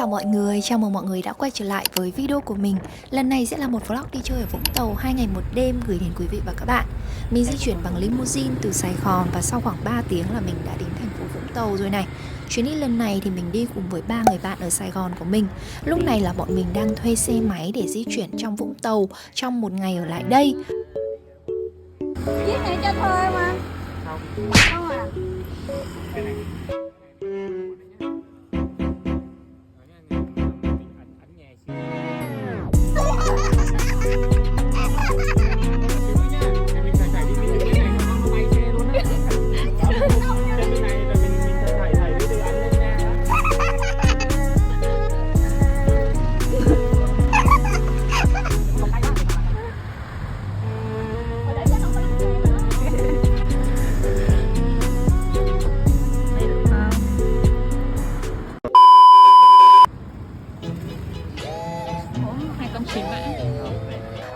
chào mọi người, chào mừng mọi người đã quay trở lại với video của mình. Lần này sẽ là một vlog đi chơi ở Vũng Tàu 2 ngày 1 đêm gửi đến quý vị và các bạn. Mình di chuyển bằng limousine từ Sài Gòn và sau khoảng 3 tiếng là mình đã đến thành phố Vũng Tàu rồi này. Chuyến đi lần này thì mình đi cùng với 3 người bạn ở Sài Gòn của mình. Lúc này là bọn mình đang thuê xe máy để di chuyển trong Vũng Tàu trong một ngày ở lại đây. Chiếc này cho thuê mà. Không à.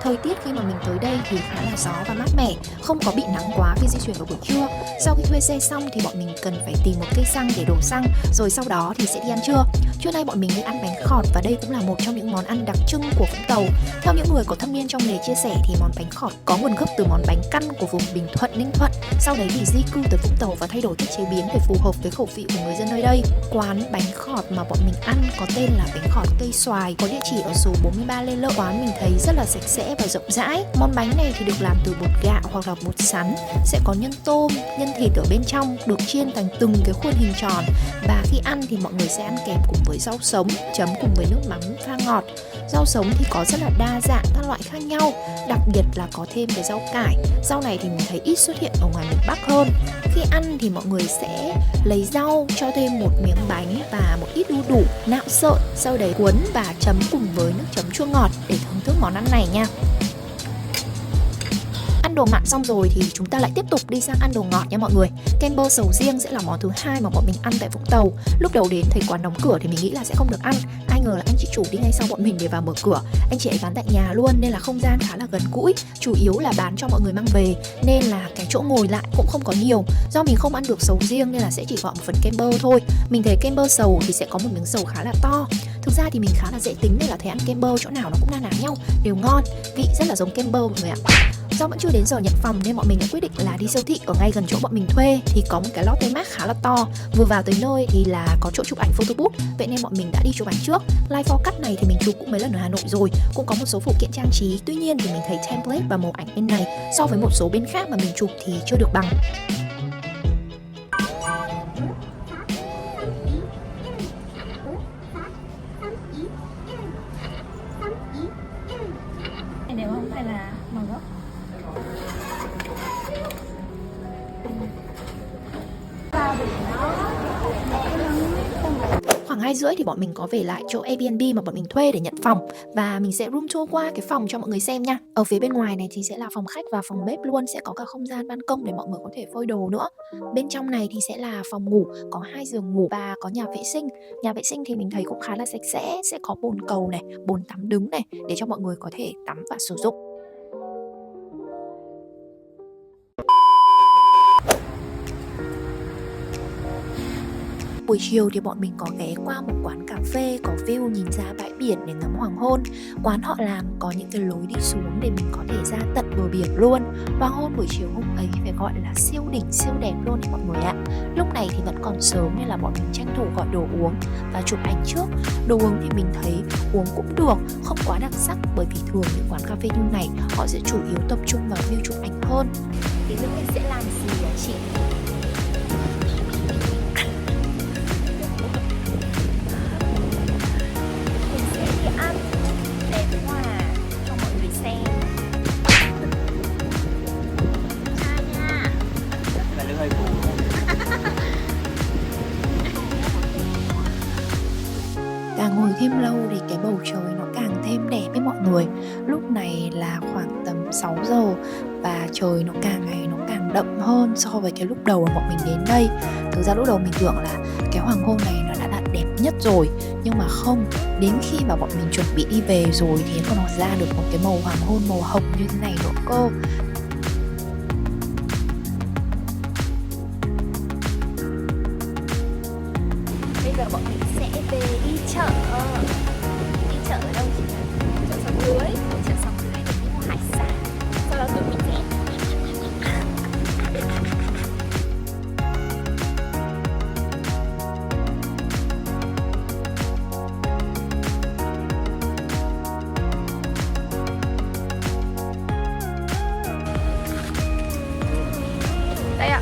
Thời tiết khi mà mình tới đây thì khá là gió và mát mẻ, không có bị nắng quá khi di chuyển vào buổi trưa. Sau khi thuê xe xong thì bọn mình cần phải tìm một cây xăng để đổ xăng, rồi sau đó thì sẽ đi ăn trưa. Trưa nay bọn mình đi ăn bánh khọt và đây cũng là một trong những món ăn đặc trưng của Vũng Tàu. Theo những người có thâm niên trong nghề chia sẻ thì món bánh khọt có nguồn gốc từ món bánh căn của vùng Bình Thuận, Ninh Thuận. Sau đấy thì di cư tới Vũng Tàu và thay đổi cách chế biến để phù hợp với khẩu vị của người dân nơi đây. Quán bánh khọt mà bọn mình ăn có tên là bánh khọt cây xoài, có địa chỉ ở số 43 Lê Lợi. Quán mình thấy rất là sạch sẽ và rộng rãi. Món bánh này thì được làm từ bột gạo hoặc là bột sắn, sẽ có nhân tôm, nhân thịt ở bên trong, được chiên thành từng cái khuôn hình tròn. Và khi ăn thì mọi người sẽ ăn kèm cùng với rau sống, chấm cùng với nước mắm pha ngọt. Rau sống thì có rất là đa dạng các loại khác nhau, đặc biệt là có thêm cái rau cải. Rau này thì mình thấy ít xuất hiện ở ngoài miền Bắc hơn. Khi ăn thì mọi người sẽ lấy rau, cho thêm một miếng bánh và một ít đu đủ, nạo sợi, sau đấy cuốn và chấm cùng với nước chấm chua ngọt để thưởng thức món ăn này nha. Ăn đồ mặn xong rồi thì chúng ta lại tiếp tục đi sang ăn đồ ngọt nha mọi người. Kem bơ sầu riêng sẽ là món thứ hai mà bọn mình ăn tại Vũng Tàu. Lúc đầu đến thấy quán đóng cửa thì mình nghĩ là sẽ không được ăn. Ai ngờ là anh chị chủ đi ngay sau bọn mình để vào mở cửa. Anh chị ấy bán tại nhà luôn nên là không gian khá là gần gũi. Chủ yếu là bán cho mọi người mang về nên là cái chỗ ngồi lại cũng không có nhiều. Do mình không ăn được sầu riêng nên là sẽ chỉ gọi một phần kem bơ thôi. Mình thấy kem bơ sầu thì sẽ có một miếng sầu khá là to. Thực ra thì mình khá là dễ tính nên là thấy ăn kem bơ chỗ nào nó cũng na ná nhau, đều ngon, vị rất là giống kem bơ mọi người ạ. Do vẫn chưa đến giờ nhận phòng nên bọn mình đã quyết định là đi siêu thị ở ngay gần chỗ bọn mình thuê thì có một cái Lotte Mart khá là to. Vừa vào tới nơi thì là có chỗ chụp ảnh photo booth, vậy nên bọn mình đã đi chụp ảnh trước. Live forecast này thì mình chụp cũng mấy lần ở Hà Nội rồi, cũng có một số phụ kiện trang trí. Tuy nhiên thì mình thấy template và màu ảnh bên này so với một số bên khác mà mình chụp thì chưa được bằng. Đều không phải là màu gốc. Khoảng 2:30 thì bọn mình có về lại chỗ Airbnb mà bọn mình thuê để nhận phòng. Và mình sẽ room tour qua cái phòng cho mọi người xem nha. Ở phía bên ngoài này thì sẽ là phòng khách và phòng bếp luôn. Sẽ có cả không gian ban công để mọi người có thể phơi đồ nữa. Bên trong này thì sẽ là phòng ngủ, có 2 giường ngủ và có nhà vệ sinh. Nhà vệ sinh thì mình thấy cũng khá là sạch sẽ. Sẽ có bồn cầu này, bồn tắm đứng này để cho mọi người có thể tắm và sử dụng. Buổi chiều thì bọn mình có ghé qua một quán cà phê có view nhìn ra bãi biển để ngắm hoàng hôn. Quán họ làm có những cái lối đi xuống để mình có thể ra tận bờ biển luôn. Hoàng hôn buổi chiều hôm ấy phải gọi là siêu đỉnh, siêu đẹp luôn đấy mọi người ạ. Lúc này thì vẫn còn sớm nên là bọn mình tranh thủ gọi đồ uống và chụp ảnh trước. Đồ uống thì mình thấy uống cũng được, không quá đặc sắc, bởi vì thường những quán cà phê như này họ sẽ chủ yếu tập trung vào view chụp ảnh hơn. Thì lúc mình sẽ làm gì hả chị? Ăn đẹp quá cho mọi người xem. Cha nha. Là lưng hơi cũ. Càng ngồi thêm lâu thì cái bầu trời nó càng thêm đẹp với mọi người. Lúc này là khoảng tầm 6 giờ và trời nó càng ngày nó càng đậm hơn so với cái lúc đầu mà bọn mình đến đây. Thực ra lúc đầu mình tưởng là cái hoàng hôn này nó đã đẹp nhất rồi, nhưng mà không, đến khi mà bọn mình chuẩn bị đi về rồi thì nó còn ra được một cái màu hoàng hôn màu hồng như thế này nữa cơ. giờ bọn mình sẽ về đi chợ. Đi chợ ở đâu chị? Chợ Sông Lưới. Chợ Sông Lưới để đi mua hải sản. Sau đó tụi mình sẽ đây ạ.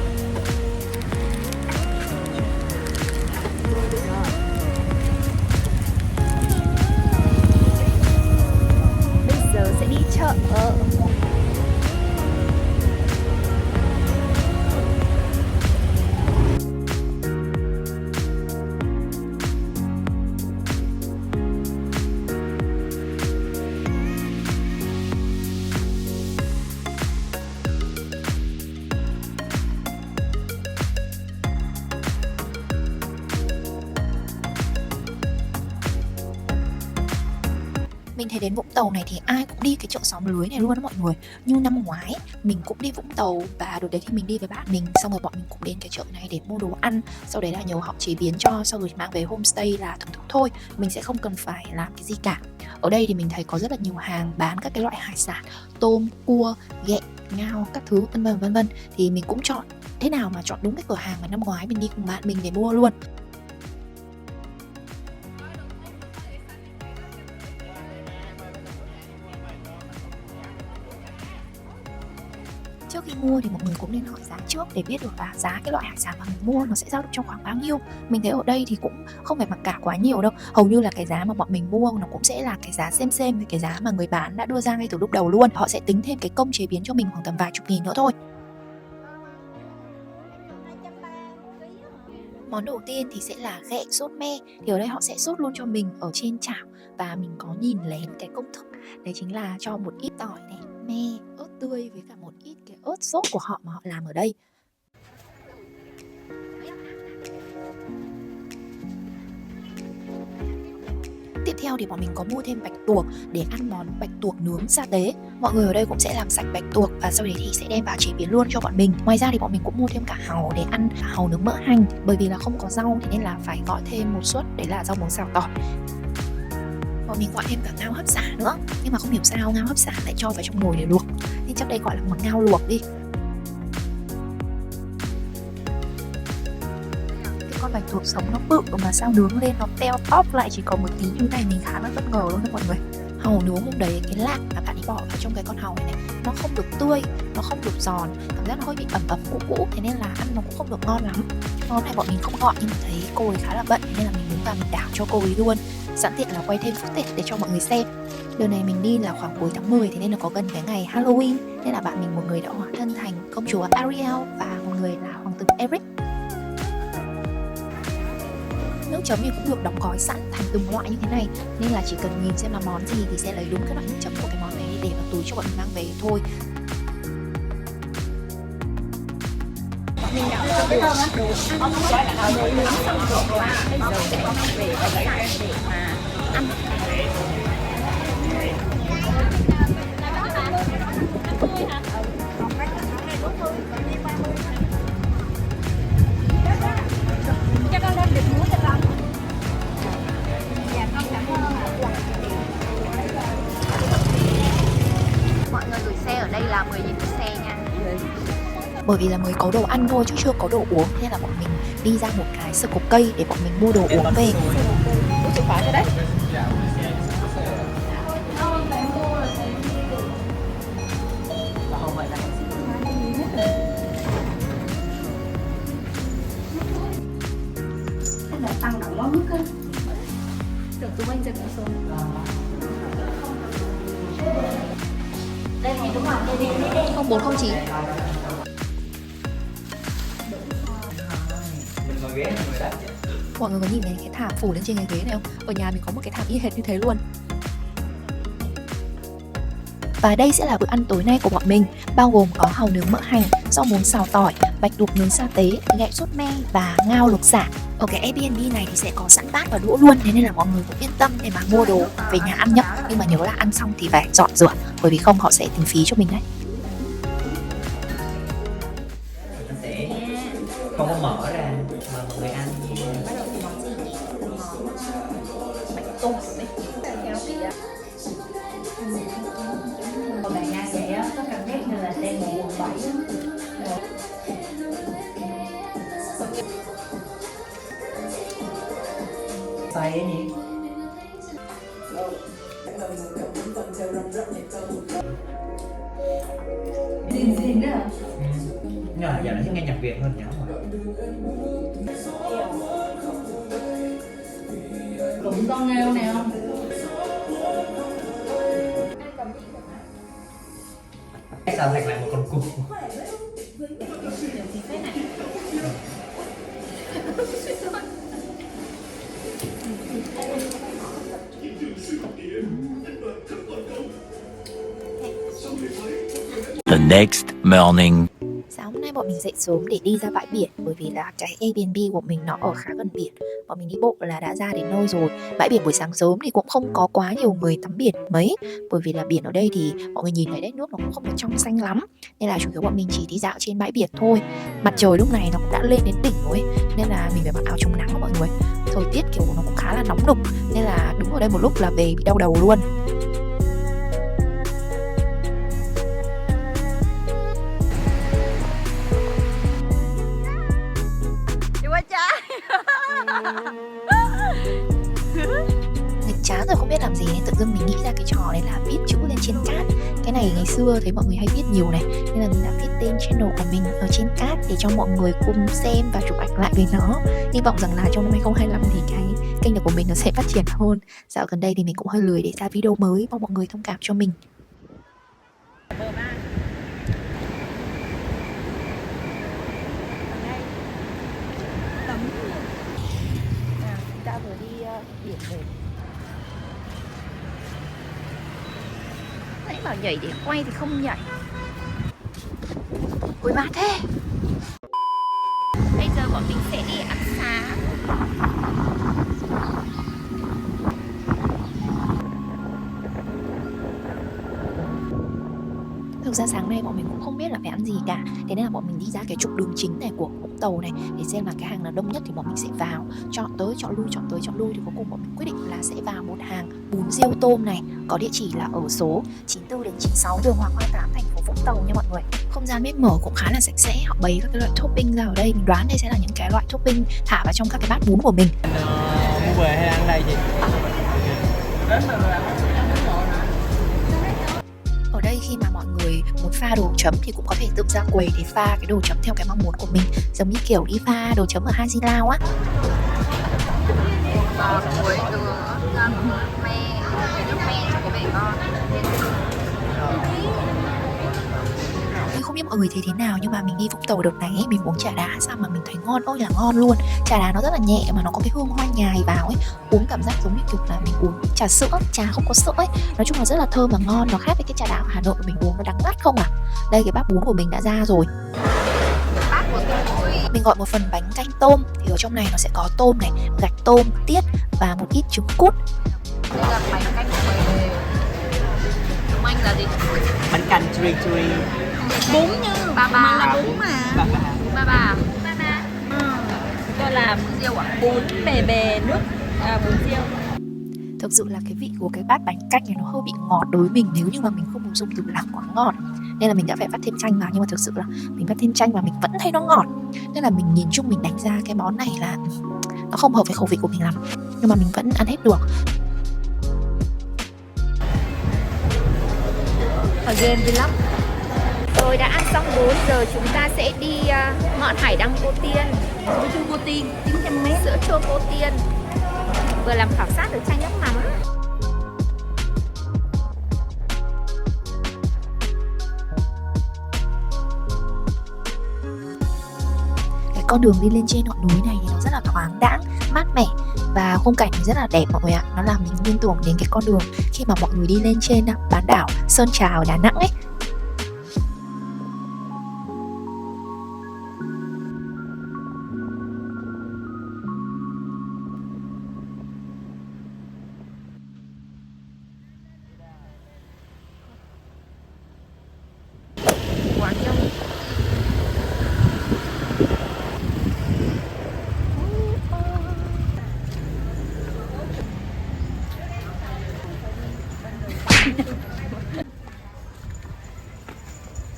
Bây giờ sẽ đi chợ. Mình thấy đến Vũng Tàu này thì ai cũng đi cái chợ xóm lưới này luôn đó mọi người. Như năm ngoái mình cũng đi Vũng Tàu và đợt đấy thì mình đi với bạn mình, xong rồi bọn mình cũng đến cái chợ này để mua đồ ăn. Sau đấy là nhờ họ chế biến cho, sau rồi mang về homestay là thưởng thức thôi. Mình sẽ không cần phải làm cái gì cả. Ở đây thì mình thấy có rất là nhiều hàng bán các cái loại hải sản, tôm, cua, ghẹ, ngao, các thứ vân vân. Thì mình cũng chọn thế nào mà chọn đúng cái cửa hàng mà năm ngoái mình đi cùng bạn mình để mua luôn. Trước khi mua thì mọi người cũng nên hỏi giá trước để biết được là giá cái loại hải sản mà mình mua nó sẽ dao động trong khoảng bao nhiêu. Mình thấy ở đây thì cũng không phải mặc cả quá nhiều đâu. Hầu như là cái giá mà bọn mình mua nó cũng sẽ là cái giá xem với cái giá mà người bán đã đưa ra ngay từ lúc đầu luôn. Họ sẽ tính thêm cái công chế biến cho mình khoảng tầm vài chục nghìn nữa thôi. Món đầu tiên thì sẽ là ghẹ sốt me. Thì ở đây họ sẽ sốt luôn cho mình ở trên chảo. Và mình có nhìn lén cái công thức. Đấy chính là cho một ít tỏi này, me, ớt tươi với cả một ít cái ớt sốt của họ mà họ làm ở đây. Tiếp theo thì bọn mình có mua thêm bạch tuộc để ăn món bạch tuộc nướng sa tế. Mọi người ở đây cũng sẽ làm sạch bạch tuộc và sau đấy thì sẽ đem vào chế biến luôn cho bọn mình. Ngoài ra thì bọn mình cũng mua thêm cả hàu để ăn, cả hàu nướng mỡ hành. Bởi vì là không có rau thì nên là phải gọi thêm một suất, đấy là rau muống xào tỏi. Bọn mình gọi thêm cả ngao hấp xả nữa. Nhưng mà không hiểu sao ngao hấp xả lại cho vào trong nồi để luộc, nên chắc đây gọi là món ngao luộc đi. Cái con bạch tuộc sống nó bự mà sao nướng lên nó teo tóp lại chỉ có một tí như này, mình khá là bất ngờ luôn đó mọi người. Hàu nướng hôm đấy cái lạc mà bạn ấy bỏ vào trong cái con hàu này nó không được tươi, nó không được giòn, cảm giác nó hơi bị ẩm cũ, thế nên là ăn nó cũng không được ngon lắm. Hôm nay bọn mình không gọi nhưng mà thấy cô ấy khá là bận nên là mình đứng vào mình đảo cho cô ấy luôn, sẵn tiện là quay thêm footage để cho mọi người xem. Đợt này mình đi là khoảng cuối tháng 10 thế nên là có gần cái ngày Halloween, nên là bạn mình một người đã hóa thân thành công chúa Ariel và một người là hoàng tử Eric. Nước chấm thì cũng được đóng gói sẵn thành từng loại như thế này, nên là chỉ cần nhìn xem là món gì thì sẽ lấy đúng cái loại nước chấm của cái món đấy để vào túi cho bọn mình mang về thôi. Mình đã mua được đồ ăn nấu nướng xong rồi và bây giờ sẽ mang về và để mà ăn. Cho con lên được muối cho con. Dạ con cảm ơn. Mọi người gửi xe ở đây là 10.000 một xe nha. Bởi vì là mới có đồ ăn thôi chứ chưa có đồ uống, nên là bọn mình đi ra một cái sơ cục cây để bọn mình mua đồ uống về. Tăng động quá mức á. Được tụi mình dừng xuống. Đây này đúng rồi, đây 0409. Mọi người có nhìn thấy cái thảm phủ lên trên cái ghế này không? Ở nhà mình có một cái thảm y hệt như thế luôn. Và đây sẽ là bữa ăn tối nay của bọn mình, bao gồm có hàu nướng mỡ hành, rau muống xào tỏi, bạch tuộc nướng sa tế, ghẹ sốt me và ngao luộc sả. Ở cái Airbnb này thì sẽ có sẵn bát và đũa luôn, thế nên là mọi người cũng yên tâm để mà mua đồ về nhà ăn nhá. Nhưng mà nhớ là ăn xong thì phải dọn rửa, bởi vì không họ sẽ tính phí cho mình đấy. Nó sẽ không có mở ra mà mọi người ăn. tụt đấy. Kéo bị á. Còn bạn nghe vậy á, có cảm giác như là đang ngủ quận 7 á. Say ấy nhỉ? Zin đó hả? Nhưng mà giờ nó thích nghe nhạc Việt hơn nhá. Cũng con nghêu này không? Sao thành lại một con cục? The next morning. Sáng hôm nay bọn mình dậy sớm để đi ra bãi biển, bởi vì là cái Airbnb của mình nó ở khá gần biển. Bọn mình đi bộ là đã ra đến nơi rồi. Bãi biển buổi sáng sớm thì cũng không có quá nhiều người tắm biển mấy, bởi vì là biển ở đây thì mọi người nhìn thấy đấy, nước nó cũng không được trong xanh lắm, nên là chủ yếu bọn mình chỉ đi dạo trên bãi biển thôi. Mặt trời lúc này nó cũng đã lên đến đỉnh rồi, nên là mình phải mặc áo chống nắng đó mọi người. Thời tiết kiểu nó cũng khá là nóng nực, nên là đứng ở đây một lúc là về bị đau đầu luôn. Nghịch chán rồi không biết làm gì nên tự dưng mình nghĩ ra cái trò này là viết chữ lên trên cát. Cái này ngày xưa thấy mọi người hay viết nhiều này, nên là mình đã viết tên channel của mình ở trên cát để cho mọi người cùng xem và chụp ảnh lại với nó. Hy vọng rằng là trong năm 2025 thì cái kênh này của mình nó sẽ phát triển hơn. Dạo gần đây thì mình cũng hơi lười để ra video mới, mong mọi người thông cảm cho mình. Chúng ta vừa đi biển về. Nãy bảo nhảy để quay thì không nhảy. Ui mát thế. Bây giờ bọn mình sẽ đi ăn sáng. Thực ra sáng nay bọn mình cũng không biết là phải ăn gì cả, thế nên là bọn mình đi ra cái trục đường chính này của Vũng Tàu này để xem là cái hàng nào đông nhất thì bọn mình sẽ vào. Chọn tới chọn lui, chọn tới chọn lui thì cuối cùng bọn mình quyết định là sẽ vào một hàng bún riêu tôm này, có địa chỉ là ở số 94 đến 96 đường Hoàng Hoa Thám, thành phố Vũng Tàu nha mọi người. Không gian bếp mở cũng khá là sạch sẽ, họ bày các cái loại topping ra ở đây. Mình đoán đây sẽ là những cái loại topping thả vào trong các cái bát bún của mình. Mua về hay ăn đây chị? Ở đây khi mà mọi người muốn pha đồ chấm thì cũng có thể tự ra quầy để pha cái đồ chấm theo cái mong muốn của mình, giống như kiểu đi pha đồ chấm ở Hai Di Lao á. Muối, đường, ớt, me, nước me cho có vẻ ngon. Mình không biết mọi người thấy thế nào, nhưng mà mình đi Vũng Tàu đợt này ấy, mình uống trà đá sao mà mình thấy ngon ơi là ngon luôn. Trà đá nó rất là nhẹ mà nó có cái hương hoa nhài vào ấy, uống cảm giác giống như kiểu là mình uống trà sữa, trà không có sữa ấy. Nói chung là rất là thơm và ngon, nó khác với cái trà đá ở Hà Nội mình uống nó đắng ngắt không à. Đây cái bát bún của mình đã ra rồi. Mình gọi một phần bánh canh tôm, thì ở trong này nó sẽ có tôm này, gạch tôm, tiết và một ít trứng cút. Đây là bánh canh của mình. Chúng anh là gì? Bánh canh churi churi. Bún như ba là bún mà. Ba. Đó là bún riêu à? Bún bề nước bún riêu. Thực sự là cái vị của cái bát bánh canh này nó hơi bị ngọt đối với mình, nếu như mà mình không dùng dùng từ là quá ngọt, nên là mình đã phải vắt thêm chanh vào. Nhưng mà thực sự là mình vắt thêm chanh và mình vẫn thấy nó ngọt, nên là mình nhìn chung mình đánh giá cái món này là nó không hợp với khẩu vị của mình lắm, nhưng mà mình vẫn ăn hết được. Again đi lắm. Rồi đã ăn xong bún, giờ chúng ta sẽ đi ngọn hải đăng Cô Tiên. Sữa chua Cô Tiên 900m. Sữa chua Cô Tiên. Vừa làm khảo sát được chai nước mắm. Cái con đường đi lên trên ngọn núi này thì nó rất là thoáng đãng, mát mẻ và khung cảnh rất là đẹp mọi người ạ. Nó làm mình liên tưởng đến cái con đường khi mà mọi người đi lên trên bán đảo Sơn Trà ở Đà Nẵng ấy.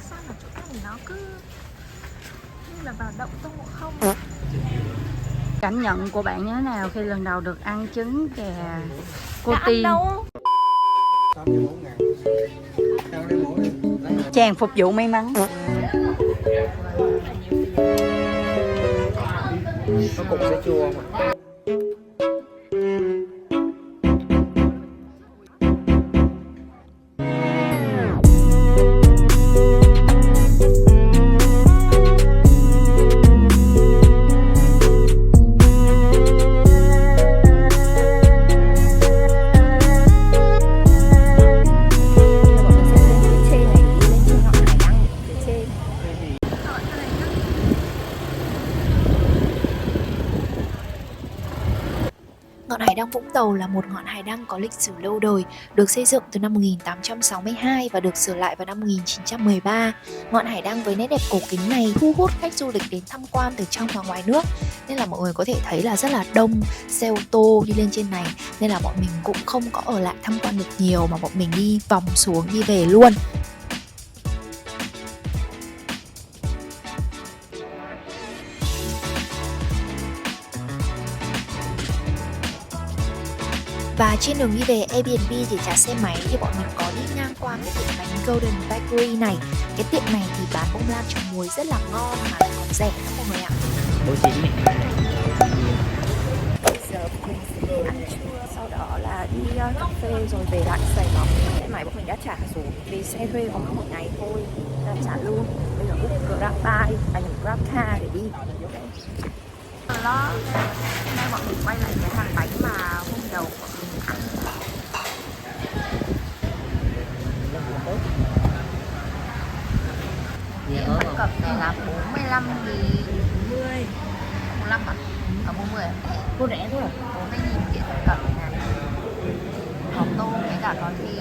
Sao mà chỗ này nó cứ như là vào động Tôn Ngộ Không. Cảm nhận của bạn như thế nào khi lần đầu được ăn trứng gà cô Đã ăn Tiên? đâu. Chàng phục vụ may mắn. Nó cũng sẽ chua mà. Ngọn hải đăng Vũng Tàu là một ngọn hải đăng có lịch sử lâu đời, được xây dựng từ năm 1862 và được sửa lại vào năm 1913. Ngọn hải đăng với nét đẹp cổ kính này thu hút khách du lịch đến tham quan từ trong và ngoài nước, nên là mọi người có thể thấy là rất là đông xe ô tô đi lên trên này, nên là bọn mình cũng không có ở lại tham quan được nhiều mà bọn mình đi vòng xuống đi về luôn. Và trên đường đi về Airbnb để trả xe máy thì bọn mình có đi ngang qua cái tiệm bánh Golden Bakery này. Cái tiệm này thì bán bông lan trồng muối rất là ngon mà lại còn rẻ lắm mọi người ạ. Bố chính này. Bây giờ mình sẽ đi ăn trưa, sau đó là đi cà phê rồi về lại Sài Gòn. Xe máy bọn mình đã trả rồi, vì xe thuê có một ngày thôi, đã trả luôn. Bây giờ book GrabCar để đi. Đó, hôm nay bọn mình quay lại cái hàng bánh mà hôm đầu bọn mình ăn. Bánh cập này là 45.000. 45 à? Ở 40 à? Cô rẻ thôi à? 40.000 tiền bánh cập này. Hồng tôm với cả con thì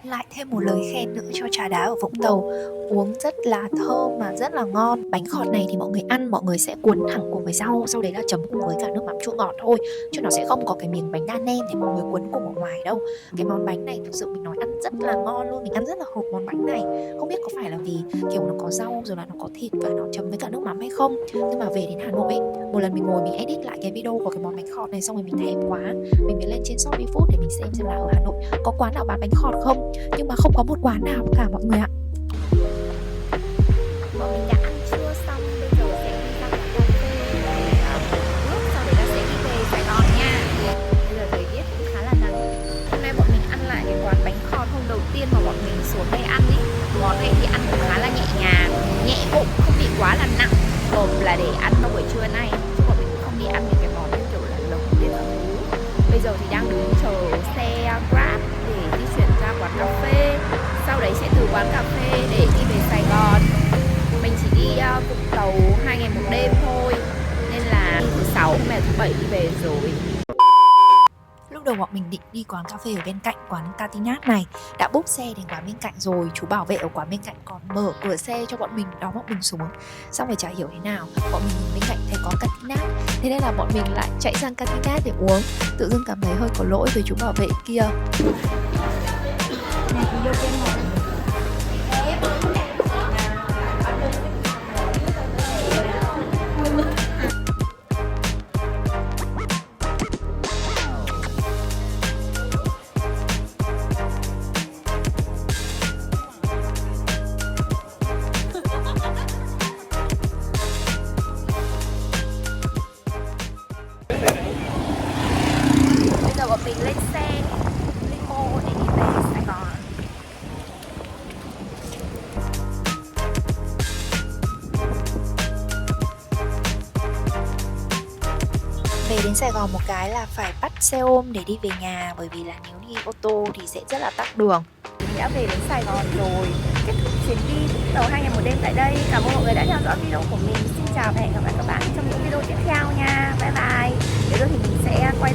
lại thêm một lời khen nữa cho trà đá ở Vũng Tàu. Uống rất là thơm mà rất là ngon. Bánh khọt này thì mọi người ăn, mọi người sẽ cuốn thẳng cùng với rau, sau đấy là chấm cùng với cả nước mắm chua ngọt thôi, chứ nó sẽ không có cái miếng bánh đa nem để mọi người cuốn cùng ở ngoài đâu. Cái món bánh này thực sự mình nói ăn rất là ngon luôn, mình ăn rất là hợp món bánh này. Không biết có phải là vì kiểu nó có rau rồi là nó có thịt và nó chấm với cả nước mắm hay không, nhưng mà về đến Hà Nội ấy, một lần mình ngồi mình edit lại cái video của cái món bánh khọt này xong rồi mình thèm quá, mình mới lên trên Shopee Food để mình xem là ở Hà Nội có quán nào bán bánh khọt không, nhưng mà không có một quán nào cả mọi người ạ. Bọn mình đã ăn trưa xong, bây giờ sẽ đi ra quán cà phê để nước, sau đấy là sẽ đi về Sài Gòn nha. Bây giờ thời tiết cũng khá là nắng. Hôm nay bọn mình ăn lại cái quán bánh khọt hôm đầu tiên mà bọn mình xuống đây ăn ý. Món này thì ăn cũng khá là nhẹ nhàng, nhẹ bụng, không bị quá là nặng, gồm là để ăn vào buổi trưa này. Chứ bọn mình cũng không đi ăn những cái món như kiểu là lẩu với các thứ. Bây giờ thì đang đứng chờ xe Grab để di chuyển ra quán cà phê, sau đấy sẽ từ quán cà phê để đi về Sài Gòn. Mình chỉ đi Vũng Tàu 2 ngày 1 đêm thôi, nên là thứ 6 hôm nay thứ 7 đi về rồi. Lúc đầu bọn mình định đi quán cà phê ở bên cạnh quán Catinat này, đã book xe đến quán bên cạnh rồi, chú bảo vệ ở quán bên cạnh còn mở cửa xe cho bọn mình đón bọn mình xuống. Xong rồi chả hiểu thế nào, bọn mình nhìn bên cạnh thấy có Catinat, thế nên là bọn mình lại chạy sang Catinat để uống. Tự dưng cảm thấy hơi có lỗi với chú bảo vệ kia. Bây giờ bọn mình lên xe limo để đi về Sài Gòn. Về đến Sài Gòn một cái là phải bắt xe ôm để đi về nhà, bởi vì là nếu đi ô tô thì sẽ rất là tắc đường. Mình đã về đến Sài Gòn rồi, kết thúc chuyến đi Vũng Tàu 2 ngày 1 đêm tại đây. Cảm ơn mọi người đã theo dõi video của mình. Xin chào và hẹn gặp lại các bạn trong những video tiếp theo nha. Bye bye. Bây giờ thì mình sẽ quay